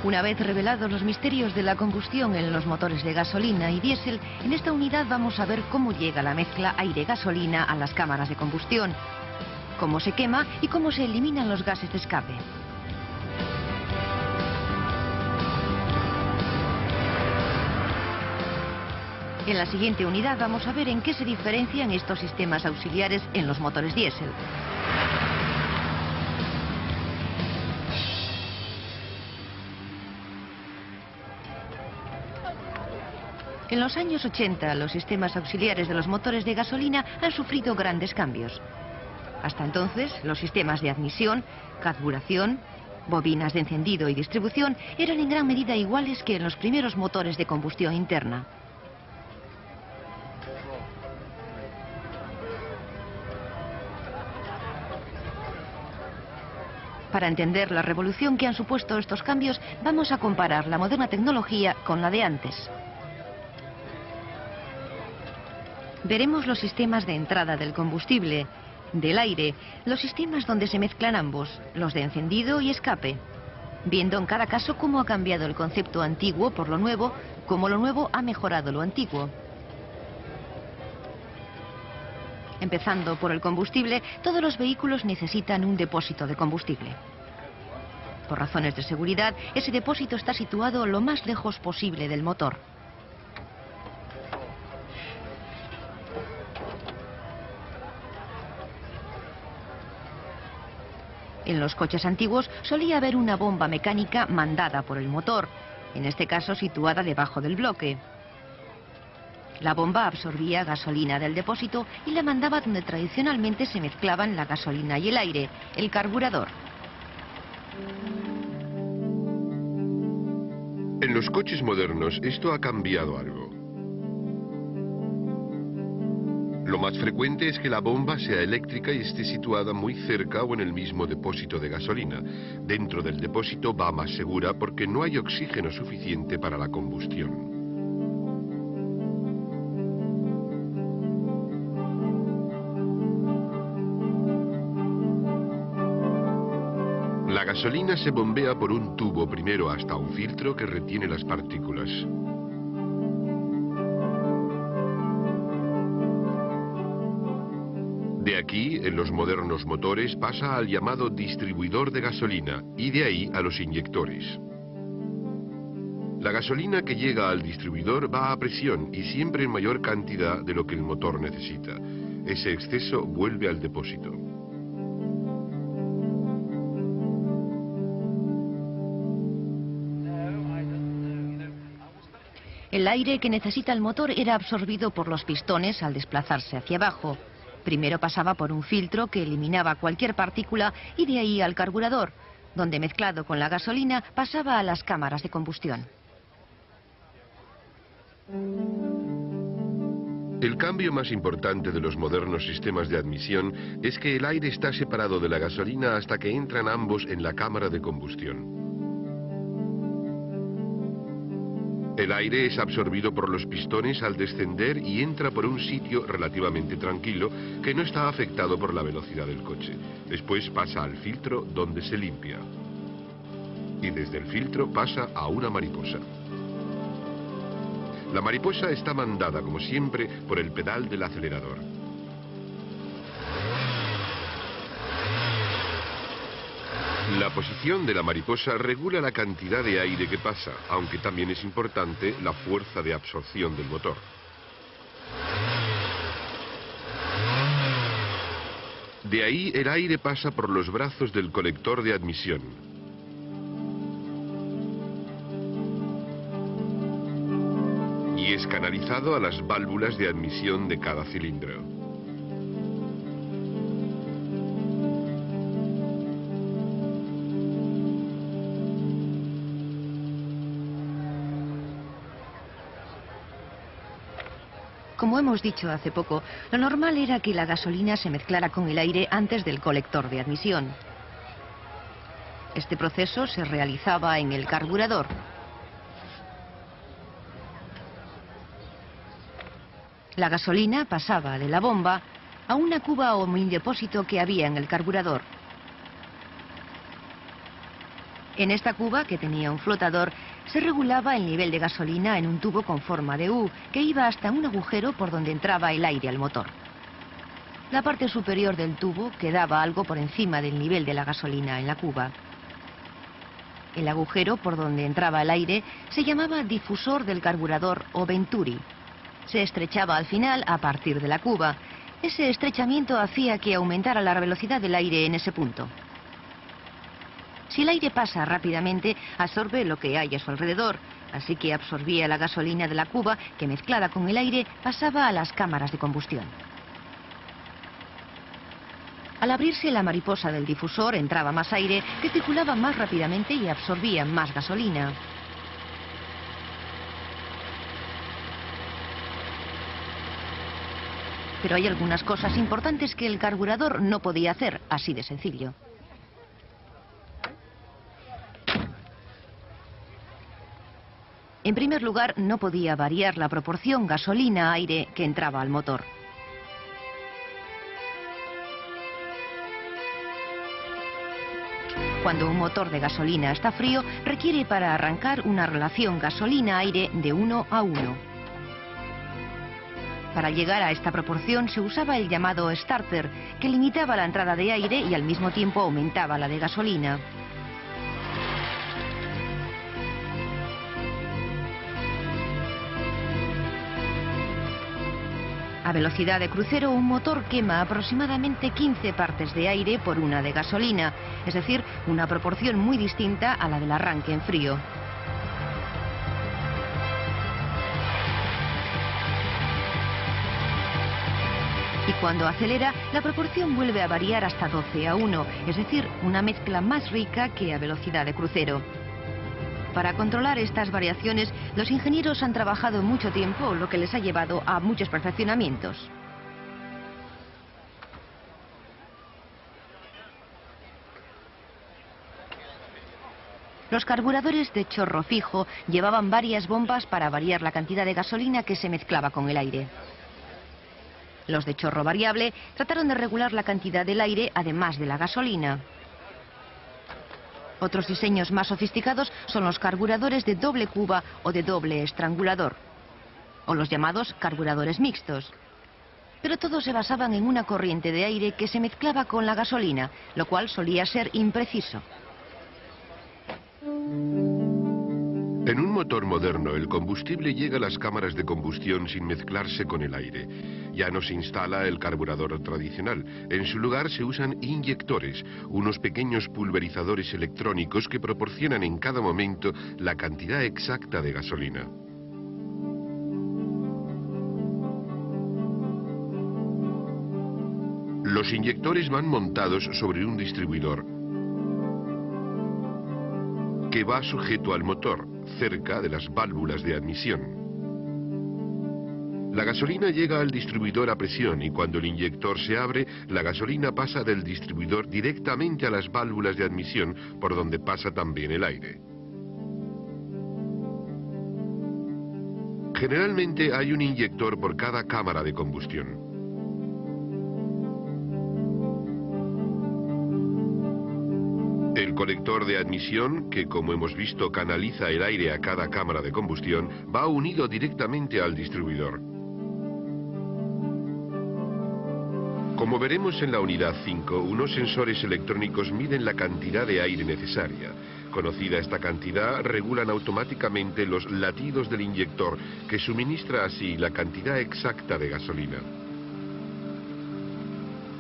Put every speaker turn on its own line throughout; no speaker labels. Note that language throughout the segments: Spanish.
Una vez revelados los misterios de la combustión en los motores de gasolina y diésel, en esta unidad vamos a ver cómo llega la mezcla aire-gasolina a las cámaras de combustión, cómo se quema y cómo se eliminan los gases de escape. En la siguiente unidad vamos a ver en qué se diferencian estos sistemas auxiliares en los motores diésel. En los años 80, los sistemas auxiliares de los motores de gasolina han sufrido grandes cambios. Hasta entonces, los sistemas de admisión, carburación, bobinas de encendido y distribución eran en gran medida iguales que en los primeros motores de combustión interna. Para entender la revolución que han supuesto estos cambios, vamos a comparar la moderna tecnología con la de antes. Veremos los sistemas de entrada del combustible, del aire, los sistemas donde se mezclan ambos, los de encendido y escape, viendo en cada caso cómo ha cambiado el concepto antiguo por lo nuevo, cómo lo nuevo ha mejorado lo antiguo. Empezando por el combustible, todos los vehículos necesitan un depósito de combustible. Por razones de seguridad, ese depósito está situado lo más lejos posible del motor. En los coches antiguos solía haber una bomba mecánica mandada por el motor, en este caso situada debajo del bloque. La bomba absorbía gasolina del depósito y la mandaba donde tradicionalmente se mezclaban la gasolina y el aire, el carburador.
En los coches modernos esto ha cambiado algo. Lo más frecuente es que la bomba sea eléctrica y esté situada muy cerca o en el mismo depósito de gasolina. Dentro del depósito va más segura porque no hay oxígeno suficiente para la combustión. La gasolina se bombea por un tubo primero hasta un filtro que retiene las partículas. De aquí, en los modernos motores, pasa al llamado distribuidor de gasolina y de ahí a los inyectores. La gasolina que llega al distribuidor va a presión y siempre en mayor cantidad de lo que el motor necesita. Ese exceso vuelve al depósito.
El aire que necesita el motor era absorbido por los pistones al desplazarse hacia abajo. Primero pasaba por un filtro que eliminaba cualquier partícula y de ahí al carburador, donde mezclado con la gasolina pasaba a las cámaras de combustión.
El cambio más importante de los modernos sistemas de admisión es que el aire está separado de la gasolina hasta que entran ambos en la cámara de combustión. El aire es absorbido por los pistones al descender y entra por un sitio relativamente tranquilo que no está afectado por la velocidad del coche. Después pasa al filtro donde se limpia. Y desde el filtro pasa a una mariposa. La mariposa está mandada, como siempre, por el pedal del acelerador. La posición de la mariposa regula la cantidad de aire que pasa, aunque también es importante la fuerza de absorción del motor. De ahí el aire pasa por los brazos del colector de admisión. Y es canalizado a las válvulas de admisión de cada cilindro.
Como hemos dicho hace poco, lo normal era que la gasolina se mezclara con el aire antes del colector de admisión. Este proceso se realizaba en el carburador. La gasolina pasaba de la bomba a una cuba o mini depósito que había en el carburador. En esta cuba, que tenía un flotador, se regulaba el nivel de gasolina en un tubo con forma de U, que iba hasta un agujero por donde entraba el aire al motor. La parte superior del tubo quedaba algo por encima del nivel de la gasolina en la cuba. El agujero por donde entraba el aire se llamaba difusor del carburador o venturi. Se estrechaba al final a partir de la cuba. Ese estrechamiento hacía que aumentara la velocidad del aire en ese punto. Si el aire pasa rápidamente, absorbe lo que hay a su alrededor, así que absorbía la gasolina de la cuba que, mezclada con el aire, pasaba a las cámaras de combustión. Al abrirse la mariposa del difusor entraba más aire que circulaba más rápidamente y absorbía más gasolina. Pero hay algunas cosas importantes que el carburador no podía hacer, así de sencillo. En primer lugar, no podía variar la proporción gasolina-aire que entraba al motor. Cuando un motor de gasolina está frío, requiere para arrancar una relación gasolina-aire de 1:1. Para llegar a esta proporción se usaba el llamado starter, que limitaba la entrada de aire y al mismo tiempo aumentaba la de gasolina. A velocidad de crucero, un motor quema aproximadamente 15 partes de aire por una de gasolina, es decir, una proporción muy distinta a la del arranque en frío. Y cuando acelera, la proporción vuelve a variar hasta 12:1, es decir, una mezcla más rica que a velocidad de crucero. Para controlar estas variaciones, los ingenieros han trabajado mucho tiempo, lo que les ha llevado a muchos perfeccionamientos. Los carburadores de chorro fijo llevaban varias bombas para variar la cantidad de gasolina que se mezclaba con el aire. Los de chorro variable trataron de regular la cantidad del aire además de la gasolina. Otros diseños más sofisticados son los carburadores de doble cuba o de doble estrangulador, o los llamados carburadores mixtos. Pero todos se basaban en una corriente de aire que se mezclaba con la gasolina, lo cual solía ser impreciso.
En un motor moderno, el combustible llega a las cámaras de combustión sin mezclarse con el aire. Ya no se instala el carburador tradicional. En su lugar se usan inyectores, unos pequeños pulverizadores electrónicos que proporcionan en cada momento la cantidad exacta de gasolina. Los inyectores van montados sobre un distribuidor que va sujeto al motor, cerca de las válvulas de admisión. La gasolina llega al distribuidor a presión y cuando el inyector se abre, la gasolina pasa del distribuidor directamente a las válvulas de admisión, por donde pasa también el aire. Generalmente hay un inyector por cada cámara de combustión. El colector de admisión, que como hemos visto canaliza el aire a cada cámara de combustión, va unido directamente al distribuidor. Como veremos en la unidad 5, unos sensores electrónicos miden la cantidad de aire necesaria. Conocida esta cantidad, regulan automáticamente los latidos del inyector, que suministra así la cantidad exacta de gasolina.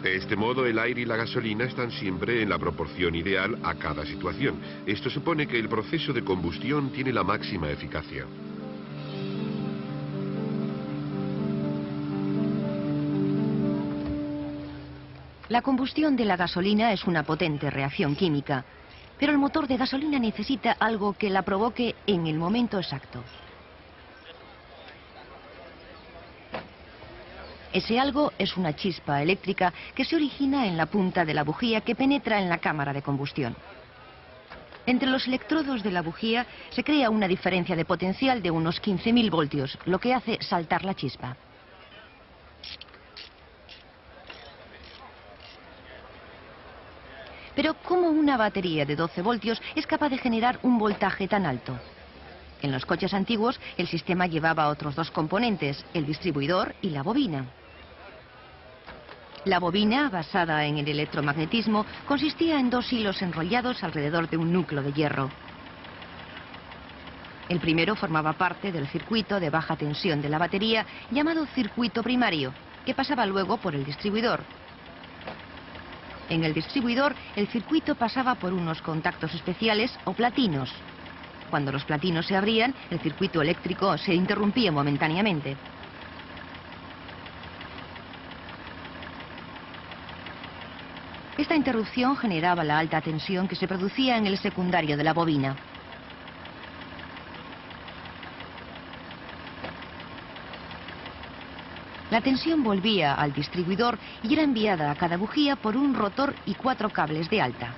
De este modo, el aire y la gasolina están siempre en la proporción ideal a cada situación. Esto supone que el proceso de combustión tiene la máxima eficacia.
La combustión de la gasolina es una potente reacción química, pero el motor de gasolina necesita algo que la provoque en el momento exacto. Ese algo es una chispa eléctrica que se origina en la punta de la bujía que penetra en la cámara de combustión. Entre los electrodos de la bujía se crea una diferencia de potencial de unos 15.000 voltios, lo que hace saltar la chispa. Pero ¿cómo una batería de 12 voltios es capaz de generar un voltaje tan alto? En los coches antiguos, el sistema llevaba otros dos componentes, el distribuidor y la bobina. La bobina, basada en el electromagnetismo, consistía en dos hilos enrollados alrededor de un núcleo de hierro. El primero formaba parte del circuito de baja tensión de la batería, llamado circuito primario, que pasaba luego por el distribuidor. En el distribuidor, el circuito pasaba por unos contactos especiales o platinos. Cuando los platinos se abrían, el circuito eléctrico se interrumpía momentáneamente. Esta interrupción generaba la alta tensión que se producía en el secundario de la bobina. La tensión volvía al distribuidor y era enviada a cada bujía por un rotor y 4 cables de alta.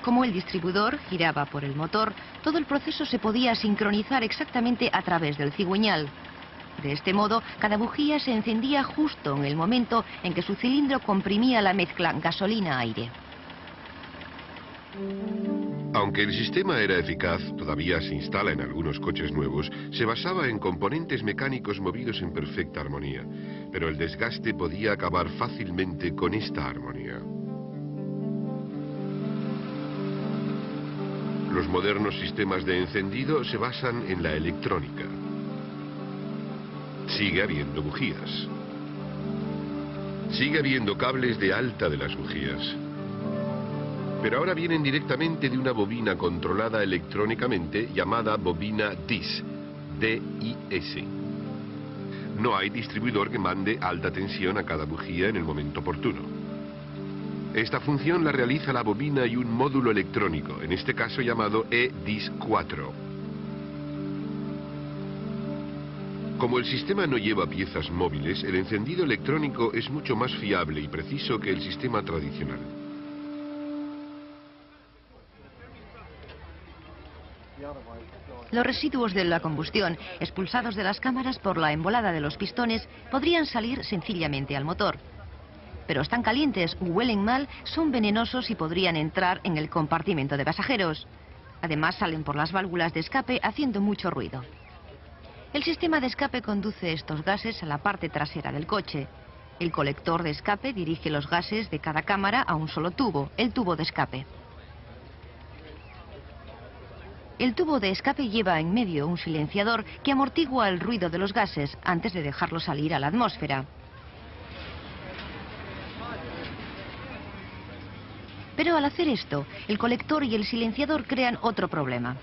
Como el distribuidor giraba por el motor, todo el proceso se podía sincronizar exactamente a través del cigüeñal. De este modo, cada bujía se encendía justo en el momento en que su cilindro comprimía la mezcla gasolina-aire.
Aunque el sistema era eficaz, todavía se instala en algunos coches nuevos, se basaba en componentes mecánicos movidos en perfecta armonía. Pero el desgaste podía acabar fácilmente con esta armonía. Los modernos sistemas de encendido se basan en la electrónica. Sigue habiendo bujías. Sigue habiendo cables de alta de las bujías. Pero ahora vienen directamente de una bobina controlada electrónicamente llamada bobina DIS, D-I-S. No hay distribuidor que mande alta tensión a cada bujía en el momento oportuno. Esta función la realiza la bobina y un módulo electrónico, en este caso llamado eDIS4. Como el sistema no lleva piezas móviles, el encendido electrónico es mucho más fiable y preciso que el sistema tradicional.
Los residuos de la combustión, expulsados de las cámaras por la embolada de los pistones, podrían salir sencillamente al motor. Pero están calientes, huelen mal, son venenosos y podrían entrar en el compartimento de pasajeros. Además, salen por las válvulas de escape haciendo mucho ruido. El sistema de escape conduce estos gases a la parte trasera del coche. El colector de escape dirige los gases de cada cámara a un solo tubo, el tubo de escape. El tubo de escape lleva en medio un silenciador que amortigua el ruido de los gases antes de dejarlo salir a la atmósfera. Pero al hacer esto, el colector y el silenciador crean otro problema.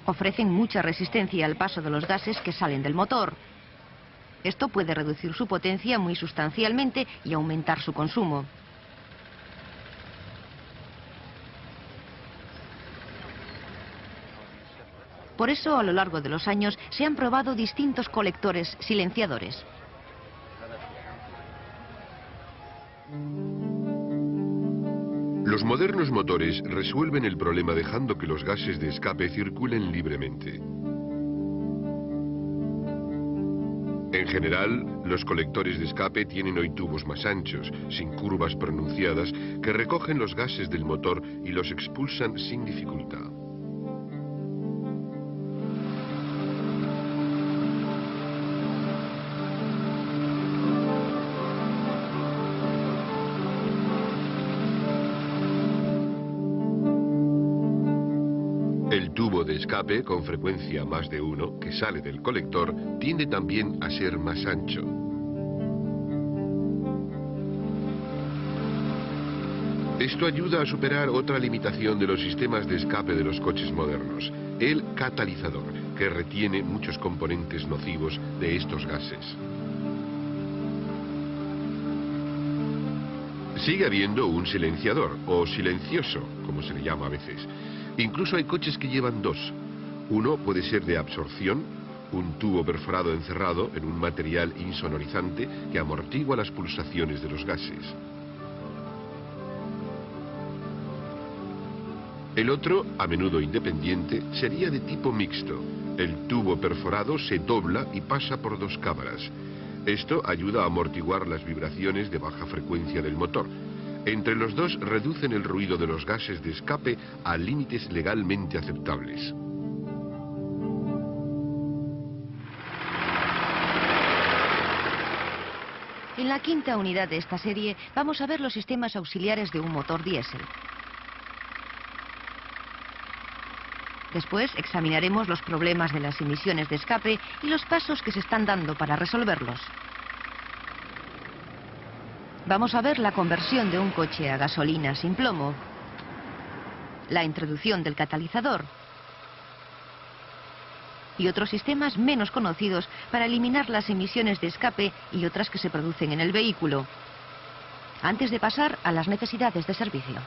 Ofrecen mucha resistencia al paso de los gases que salen del motor. Esto puede reducir su potencia muy sustancialmente y aumentar su consumo. Por eso, a lo largo de los años, se han probado distintos colectores silenciadores.
Los modernos motores resuelven el problema dejando que los gases de escape circulen libremente. En general, los colectores de escape tienen hoy tubos más anchos, sin curvas pronunciadas, que recogen los gases del motor y los expulsan sin dificultad. El tubo de escape, con frecuencia más de uno, que sale del colector, tiende también a ser más ancho. Esto ayuda a superar otra limitación de los sistemas de escape de los coches modernos, el catalizador, que retiene muchos componentes nocivos de estos gases. Sigue habiendo un silenciador, o silencioso, como se le llama a veces. Incluso hay coches que llevan dos. Uno puede ser de absorción, un tubo perforado encerrado en un material insonorizante que amortigua las pulsaciones de los gases. El otro, a menudo independiente, sería de tipo mixto. El tubo perforado se dobla y pasa por dos cámaras. Esto ayuda a amortiguar las vibraciones de baja frecuencia del motor. Entre los dos reducen el ruido de los gases de escape a límites legalmente aceptables.
En la quinta unidad de esta serie vamos a ver los sistemas auxiliares de un motor diésel. Después examinaremos los problemas de las emisiones de escape y los pasos que se están dando para resolverlos. Vamos a ver la conversión de un coche a gasolina sin plomo, la introducción del catalizador y otros sistemas menos conocidos para eliminar las emisiones de escape y otras que se producen en el vehículo, antes de pasar a las necesidades de servicio.